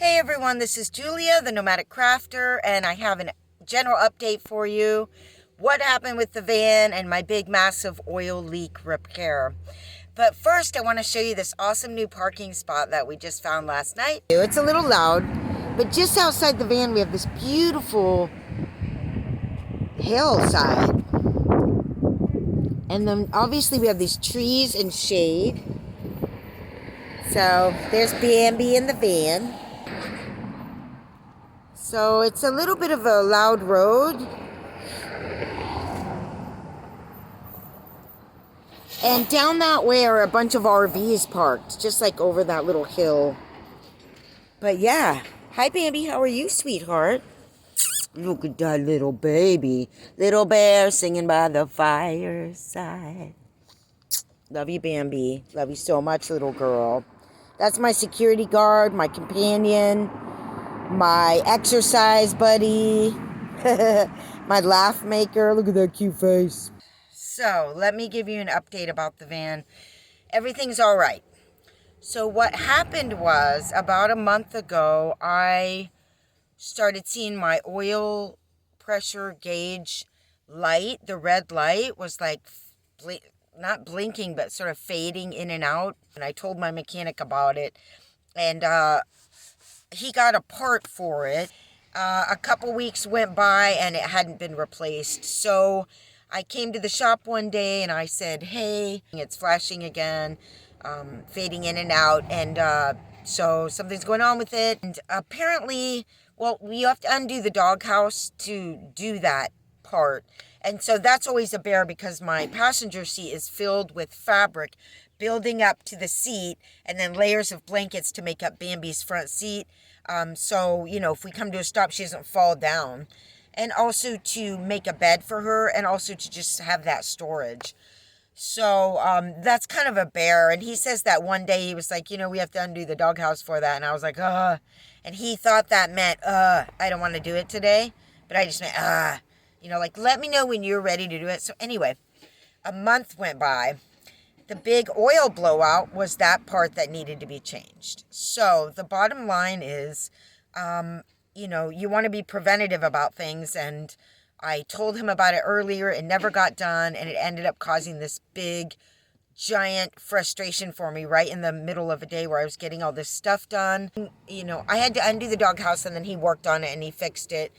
Hey everyone, this is Julia, the Nomadic Crafter, and I have a general update for you. What happened with the van and my big massive oil leak repair. But first, I want to show you this awesome new parking spot that we just found last night. It's a little loud, but just outside the van we have this beautiful hillside. And then obviously we have these trees and shade. So there's Bambi in the van. So it's a little bit of a loud road. And down that way are a bunch of RVs parked, just like over that little hill. But yeah. Hi, Bambi. How are you, sweetheart? Look at that little baby. Little bear singing by the fireside. Love you, Bambi. Love you so much, little girl. That's my security guard, my companion, my exercise buddy, my laugh maker. Look at that cute face. So let me give you an update about the van. Everything's all right. So what happened was about a month ago, I started seeing my oil pressure gauge light. The red light was like not blinking, but sort of fading in and out. And I told my mechanic about it. And he got a part for it. A couple weeks went by and it hadn't been replaced. So I came to the shop one day and I said, hey, it's flashing again, fading in and out. And so something's going on with it. And apparently, well, you have to undo the doghouse to do that part. And so that's always a bear because my passenger seat is filled with fabric building up to the seat and then layers of blankets to make up Bambi's front seat. So, if we come to a stop, she doesn't fall down. And also to make a bed for her and also to just have that storage. So that's kind of a bear. And he says that one day he was like, we have to undo the doghouse for that. And I was like, And he thought that meant, I don't want to do it today. But I just meant, let me know when you're ready to do it. So anyway, a month went by. The big oil blowout was that part that needed to be changed. So the bottom line is, you want to be preventative about things. And I told him about it earlier. It never got done. And it ended up causing this big, giant frustration for me right in the middle of a day where I was getting all this stuff done. I had to undo the doghouse and then he worked on it and he fixed it.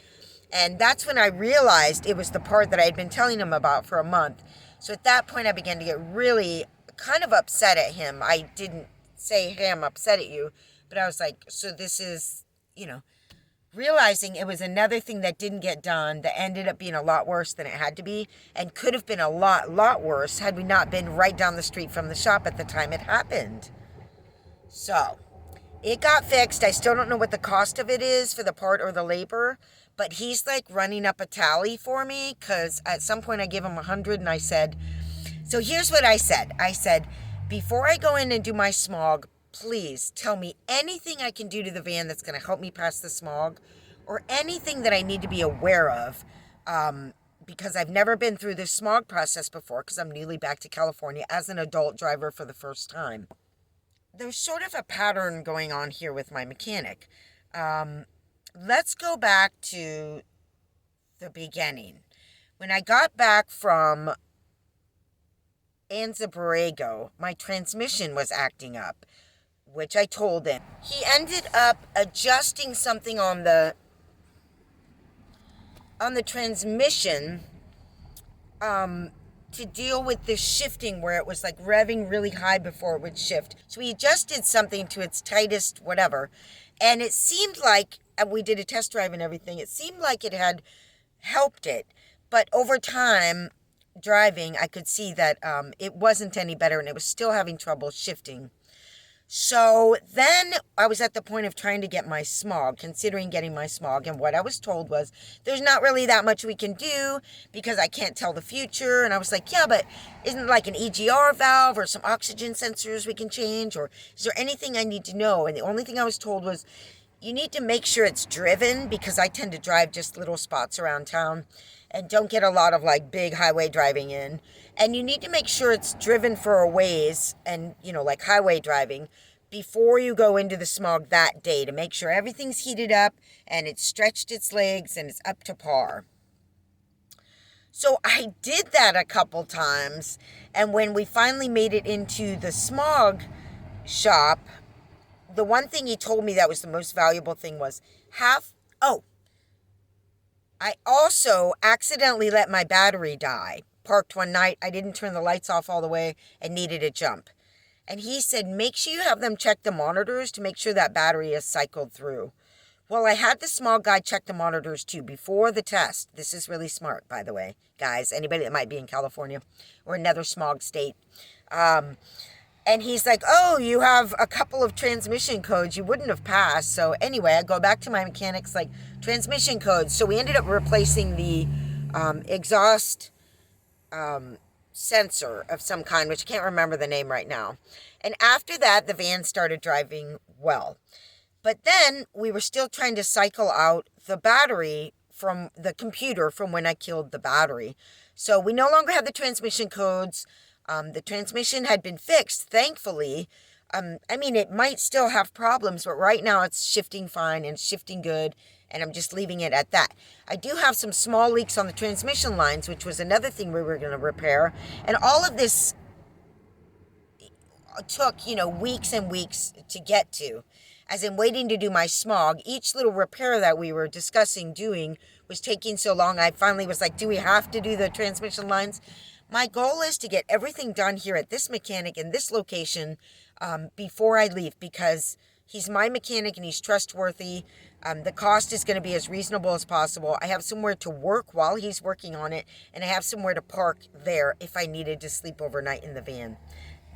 And that's when I realized it was the part that I had been telling him about for a month. So at that point, I began to get really kind of upset at him. I didn't say, hey, I'm upset at you. But I was like, so this is, realizing it was another thing that didn't get done that ended up being a lot worse than it had to be and could have been a lot worse had we not been right down the street from the shop at the time it happened. So it got fixed. I still don't know what the cost of it is for the part or the labor, but he's like running up a tally for me because at some point I gave him 100 and I said, so here's what I said. I said, before I go in and do my smog, please tell me anything I can do to the van that's going to help me pass the smog or anything that I need to be aware of because I've never been through this smog process before because I'm newly back to California as an adult driver for the first time. There's sort of a pattern going on here with my mechanic. Let's go back to the beginning. When I got back from Anza Borrego, my transmission was acting up, which I told him. He ended up adjusting something on the transmission to deal with the shifting where it was like revving really high before it would shift. So he adjusted something to its tightest whatever. And it seemed like, and we did a test drive and everything, it seemed like it had helped it. But over time, driving, I could see that it wasn't any better and it was still having trouble shifting. So then I was at the point of trying to get my smog, considering getting my smog. And what I was told was, there's not really that much we can do because I can't tell the future. And I was like, yeah, but isn't like an EGR valve or some oxygen sensors we can change? Or is there anything I need to know? And the only thing I was told was, you need to make sure it's driven because I tend to drive just little spots around town and don't get a lot of like big highway driving in. And you need to make sure it's driven for a ways and, like highway driving, before you go into the smog that day to make sure everything's heated up and it's stretched its legs and it's up to par. So I did that a couple times, and when we finally made it into the smog shop, the one thing he told me that was the most valuable thing was I also accidentally let my battery die. Parked one night, I didn't turn the lights off all the way and needed a jump. And he said, make sure you have them check the monitors to make sure that battery is cycled through. Well, I had the smog guy check the monitors too before the test. This is really smart, by the way, guys. Anybody that might be in California or another smog state. And he's like, oh, you have a couple of transmission codes you wouldn't have passed. So anyway, I go back to my mechanics, like, transmission codes. So we ended up replacing the exhaust sensor of some kind, which I can't remember the name right now. And after that, the van started driving well. But then we were still trying to cycle out the battery from the computer from when I killed the battery. So we no longer had the transmission codes. The transmission had been fixed, thankfully. I mean, it might still have problems, but right now it's shifting fine and shifting good, and I'm just leaving it at that. I do have some small leaks on the transmission lines, which was another thing we were going to repair. And all of this took, weeks and weeks to get to. As in waiting to do my smog, each little repair that we were discussing doing was taking so long. I finally was like, do we have to do the transmission lines? My goal is to get everything done here at this mechanic in this location before I leave, because he's my mechanic and he's trustworthy. The cost is going to be as reasonable as possible. I have somewhere to work while he's working on it, and I have somewhere to park there if I needed to sleep overnight in the van.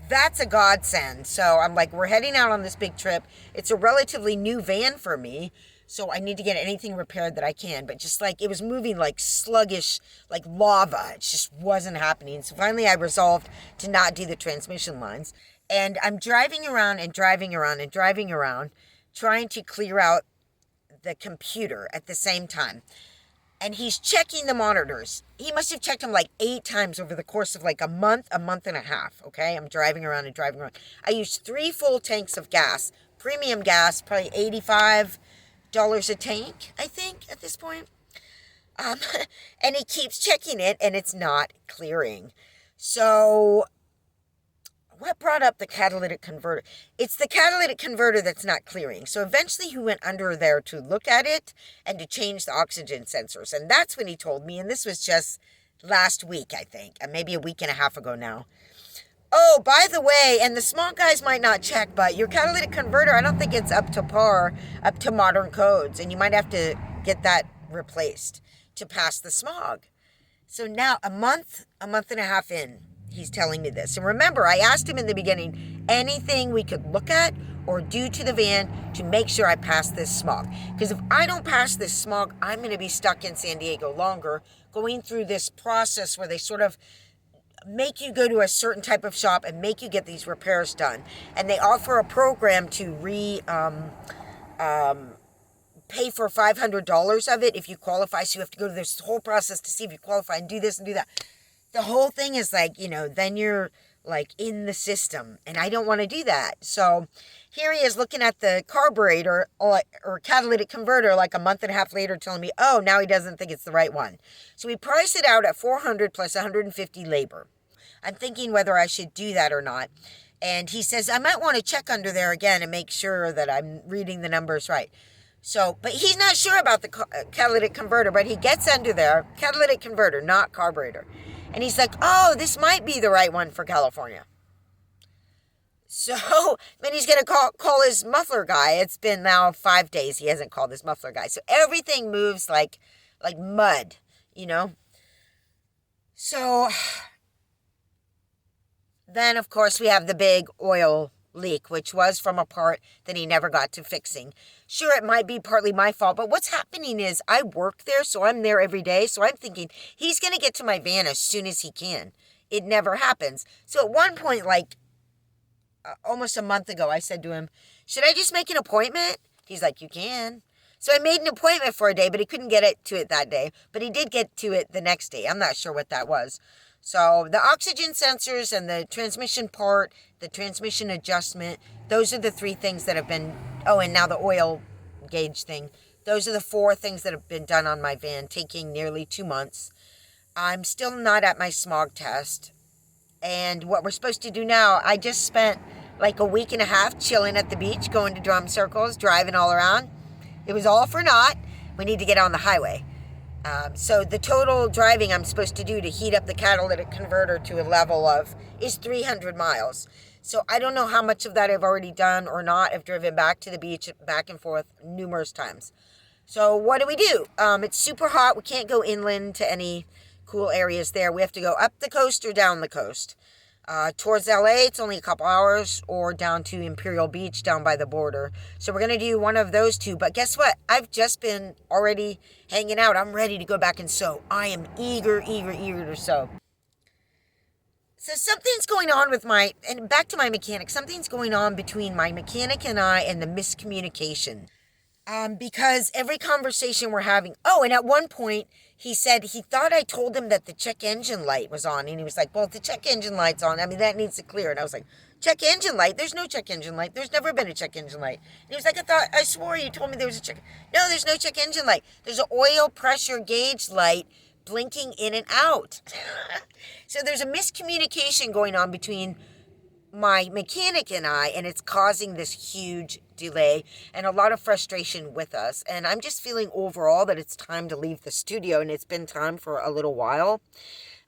That's a godsend. So I'm like, we're heading out on this big trip. It's a relatively new van for me, so I need to get anything repaired that I can. But just like, it was moving like sluggish, like lava. It just wasn't happening. So finally I resolved to not do the transmission lines. And I'm driving around and driving around and driving around, trying to clear out the computer at the same time. And he's checking the monitors. He must have checked them like 8 times over the course of like a month and a half, okay? I'm driving around and driving around. I used 3 full tanks of gas, premium gas, probably $85 a tank, I think, at this point. And he keeps checking it, and it's not clearing. So what brought up the catalytic converter? It's the catalytic converter that's not clearing. So eventually he went under there to look at it and to change the oxygen sensors. And that's when he told me, and this was just last week, I think, maybe a week and a half ago now. Oh, by the way, and the small guys might not check, but your catalytic converter, I don't think it's up to par, up to modern codes. And you might have to get that replaced to pass the smog. So now a month and a half in, he's telling me this. And remember, I asked him in the beginning, anything we could look at or do to the van to make sure I pass this smog. Because if I don't pass this smog, I'm going to be stuck in San Diego longer, going through this process where they sort of make you go to a certain type of shop and make you get these repairs done. And they offer a program to pay for $500 of it if you qualify. So you have to go to this whole process to see if you qualify and do this and do that. The whole thing is like, then you're like in the system, and I don't want to do that. So here he is looking at the carburetor or catalytic converter like a month and a half later, telling me, oh, now he doesn't think it's the right one. So we priced it out at $400 plus $150 labor. I'm thinking whether I should do that or not. And he says, I might want to check under there again and make sure that I'm reading the numbers right. So, but he's not sure about the catalytic converter, but he gets under there, catalytic converter, not carburetor. And he's like, oh, this might be the right one for California. So then he's going to call his muffler guy. It's been now 5 days. He hasn't called his muffler guy. So everything moves like mud, So then, of course, we have the big oil leak, which was from a part that he never got to fixing. Sure, it might be partly my fault, but what's happening is I work there, so I'm there every day. So I'm thinking he's going to get to my van as soon as he can. It never happens. So at one point, almost a month ago, I said to him, should I just make an appointment? He's like, you can. So I made an appointment for a day, but he couldn't get to it that day. But he did get to it the next day. I'm not sure what that was. So the oxygen sensors and the transmission part, the transmission adjustment, those are the 3 things that have been, oh, and now the oil gauge thing. Those are the 4 things that have been done on my van, taking nearly 2 months. I'm still not at my smog test. And what we're supposed to do now, I just spent like a week and a half chilling at the beach, going to drum circles, driving all around. It was all for naught. We need to get on the highway. So the total driving I'm supposed to do to heat up the catalytic converter to a level of is 300 miles. So I don't know how much of that I've already done or not. I've driven back to the beach, back and forth numerous times. So what do? It's super hot. We can't go inland to any cool areas there. We have to go up the coast or down the coast. Towards LA, it's only a couple hours, or down to Imperial Beach down by the border. So we're going to do one of those 2. But guess what? I've just been already hanging out. I'm ready to go back and sew. I am eager to sew. So something's going on with and back to my mechanic, something's going on between my mechanic and I and the miscommunication. Because every conversation we're having, and at one point he said he thought I told him that the check engine light was on, and he was like, well, if the check engine light's on, I mean, that needs to clear. And I was like, check engine light? There's no check engine light. There's never been a check engine light. And he was like, I swore you told me there was a check. No, there's no check engine light. There's an oil pressure gauge light blinking in and out. So there's a miscommunication going on between my mechanic and I, and it's causing this huge delay and a lot of frustration with us. And I'm just feeling overall that it's time to leave the studio, and it's been time for a little while.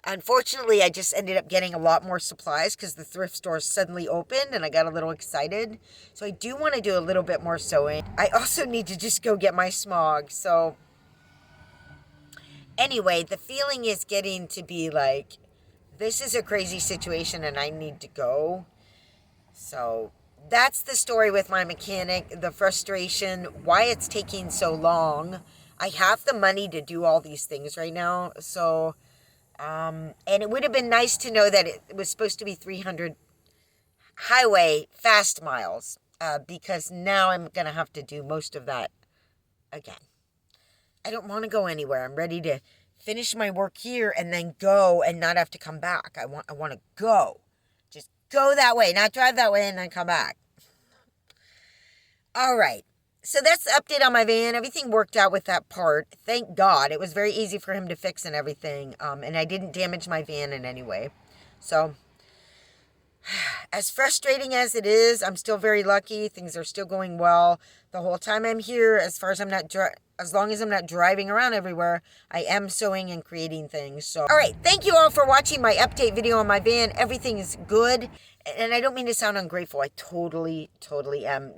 Unfortunately, I just ended up getting a lot more supplies because the thrift store suddenly opened, and I got a little excited. So I do want to do a little bit more sewing. I also need to just go get my smog. So anyway, the feeling is getting to be like, this is a crazy situation and I need to go. So that's the story with my mechanic, the frustration, why it's taking so long. I have the money to do all these things right now. So, and it would have been nice to know that it was supposed to be 300 highway fast miles, because now I'm going to have to do most of that again. I don't want to go anywhere. I'm ready to finish my work here and then go and not have to come back. I want to go. Just go that way, not drive that way and then come back. All right. So that's the update on my van. Everything worked out with that part. Thank God. It was very easy for him to fix and everything. And I didn't damage my van in any way. So as frustrating as it is, I'm still very lucky. Things are still going well. The whole time I'm here, as long as I'm not driving around everywhere, I am sewing and creating things. So, all right. Thank you all for watching my update video on my van. Everything is good. And I don't mean to sound ungrateful. I totally am.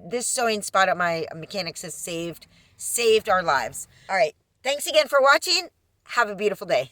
This sewing spot at my mechanics has saved our lives. All right. Thanks again for watching. Have a beautiful day.